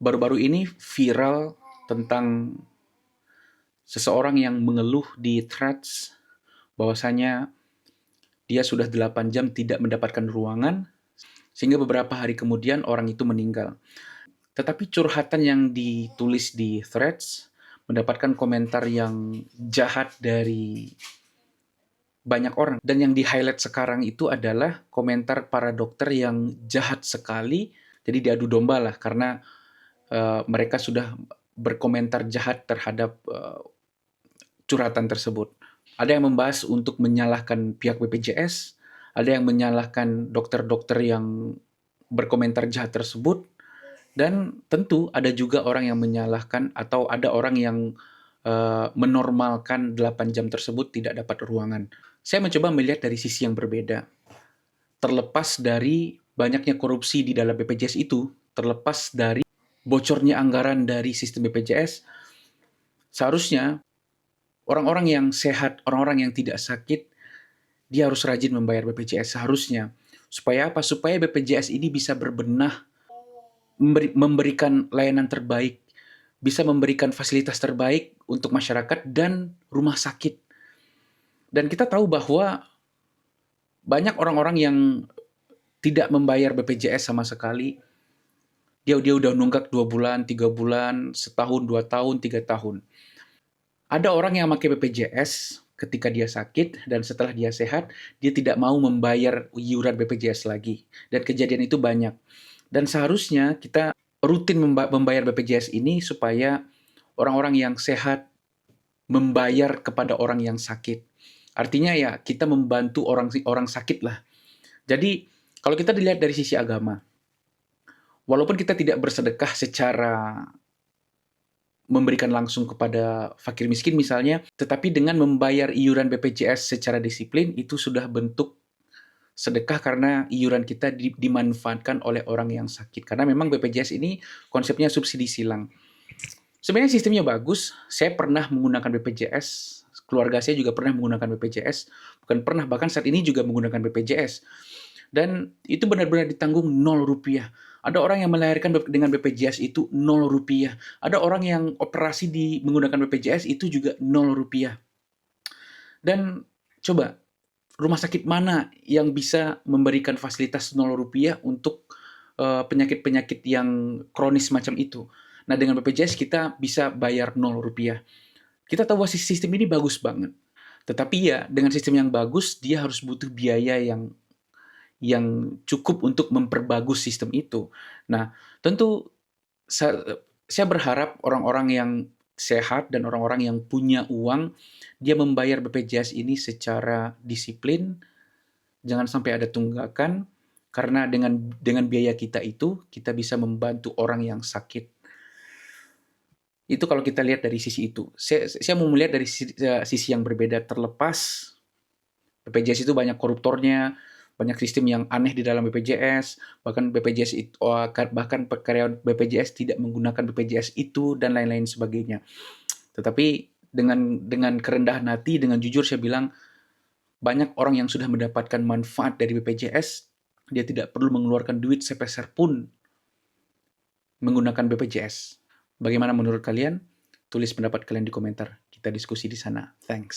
Baru-baru ini viral tentang seseorang yang mengeluh di Threads bahwasanya dia sudah 8 jam tidak mendapatkan ruangan sehingga beberapa hari kemudian orang itu meninggal. Tetapi curhatan yang ditulis di Threads mendapatkan komentar yang jahat dari banyak orang, dan yang di-highlight sekarang itu adalah komentar para dokter yang jahat sekali. Jadi diadu domba lah karena mereka sudah berkomentar jahat terhadap curhatan tersebut. Ada yang membahas untuk menyalahkan pihak BPJS, ada yang menyalahkan dokter-dokter yang berkomentar jahat tersebut, dan tentu ada juga orang yang menyalahkan atau ada orang yang menormalkan 8 jam tersebut tidak dapat ruangan. Saya mencoba melihat dari sisi yang berbeda. Terlepas dari banyaknya korupsi di dalam BPJS itu, terlepas dari bocornya anggaran dari sistem BPJS, seharusnya orang-orang yang sehat, orang-orang yang tidak sakit, dia harus rajin membayar BPJS seharusnya. Supaya apa? Supaya BPJS ini bisa berbenah, memberikan layanan terbaik, bisa memberikan fasilitas terbaik untuk masyarakat dan rumah sakit. Dan kita tahu bahwa banyak orang-orang yang tidak membayar BPJS sama sekali. Dia udah nunggak 2 bulan, 3 bulan, setahun, 2 tahun, 3 tahun. Ada orang yang pakai BPJS ketika dia sakit dan setelah dia sehat, dia tidak mau membayar iuran BPJS lagi. Dan kejadian itu banyak. Dan seharusnya kita rutin membayar BPJS ini supaya orang-orang yang sehat membayar kepada orang yang sakit. Artinya ya kita membantu orang sakit lah. Jadi kalau kita dilihat dari sisi agama, walaupun kita tidak bersedekah secara memberikan langsung kepada fakir miskin misalnya, tetapi dengan membayar iuran BPJS secara disiplin itu sudah bentuk sedekah karena iuran kita dimanfaatkan oleh orang yang sakit. Karena memang BPJS ini konsepnya subsidi silang. Sebenarnya sistemnya bagus, saya pernah menggunakan BPJS, keluarga saya juga pernah menggunakan BPJS, bukan pernah, bahkan saat ini juga menggunakan BPJS. Dan itu benar-benar ditanggung 0 rupiah. Ada orang yang melahirkan dengan BPJS itu 0 rupiah. Ada orang yang operasi menggunakan BPJS itu juga 0 rupiah. Dan coba, rumah sakit mana yang bisa memberikan fasilitas 0 rupiah untuk penyakit-penyakit yang kronis macam itu? Nah, dengan BPJS kita bisa bayar 0 rupiah. Kita tahu bahwa sistem ini bagus banget. Tetapi ya, dengan sistem yang bagus, dia harus butuh biaya yang cukup untuk memperbagus sistem itu. Nah, tentu saya berharap orang-orang yang sehat dan orang-orang yang punya uang, dia membayar BPJS ini secara disiplin, jangan sampai ada tunggakan, karena dengan biaya kita itu, kita bisa membantu orang yang sakit. Itu kalau kita lihat dari sisi itu. Saya mau melihat dari sisi yang berbeda, terlepas BPJS itu banyak koruptornya, banyak sistem yang aneh di dalam BPJS, bahkan BPJS itu, bahkan karyawan BPJS tidak menggunakan BPJS itu dan lain-lain sebagainya. Tetapi dengan kerendahan hati, dengan jujur saya bilang, banyak orang yang sudah mendapatkan manfaat dari BPJS, dia tidak perlu mengeluarkan duit sepeser pun menggunakan BPJS. Bagaimana menurut kalian? Tulis pendapat kalian di komentar. Kita diskusi di sana. Thanks.